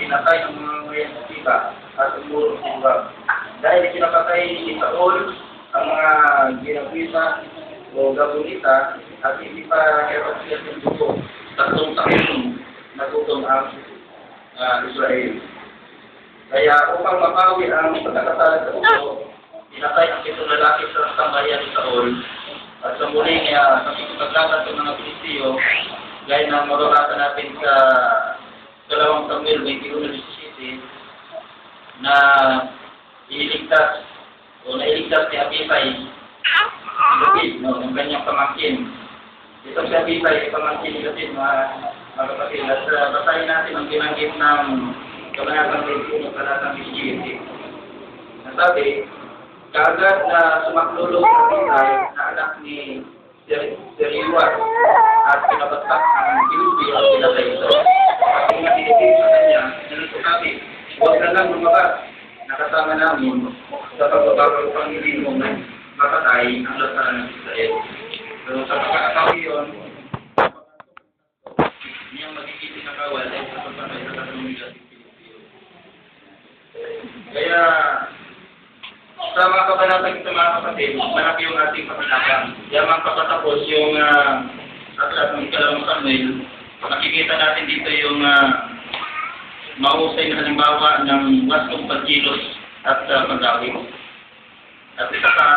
pinatay ng mga ngayon sa Siba at umurong sa Siba. Dahil kinapatay ni Saul ang mga ginagwisa o gabunita at hindi pa heros siya ng dugo. 3 taon nagutom ang Israel. Kaya upang mapawi ang pagkakasala sa dugo, pinatay ang 7 lalaki sa sambayan ni Saul. At sa muling nakikipaglaban sa mga Pilisteo, gaya na marorata natin sa 2 Samuel 21:17 na ililigtas o nailigtas ni Abisai David, ng kanyang pamangkin. Ito si Abisai, pamangkin ni David, mga kapatid. At basahin natin ang binanggit ng Kabanatang 21, Talatang 17. Nasabi, kaagad na sumaklulog sa Abisai na anak ni Seriwat at pinabatak ang Pilubi at pinatay ito. At kung nakikinig sa kanya, nalito kami, huwag na lang lumabas, nakasama namin sa pagbabago ng Panginoon mo na mapatay ang lasaran ng Israel. So sa pagkakataon yun, niyang magiging na kawal ay sa pagpapay sa kasunod at Pilipino. Kaya sa mga kabanatang ito mga kapatid, malaki yung ating pakinabang. Yamang kapatapos yung aklat ng 2 Samuel, makikita natin dito yung mahusay na halimbawa ng wastong pagkilos at pag-awit. At isa pa,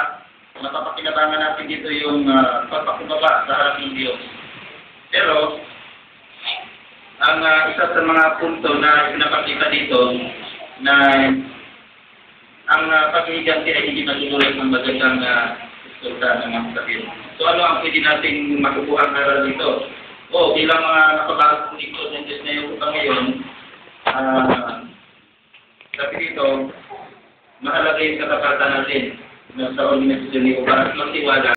mapapakinabangan natin dito yung pagpakubaba sa harap ng Diyos. Pero, ang isa sa mga punto na pinapakita dito na ang pag-iiganti ay hindi matutulad ng magandang resulta ng mga kapatid. So ano ang pwede nating makukuha ng aral dito? Bilang mga nakabagong dito ng Diyos na yung ngayon, sabi dito, mahalaga yung katapatan natin na sa organisasyon ni para magtiwala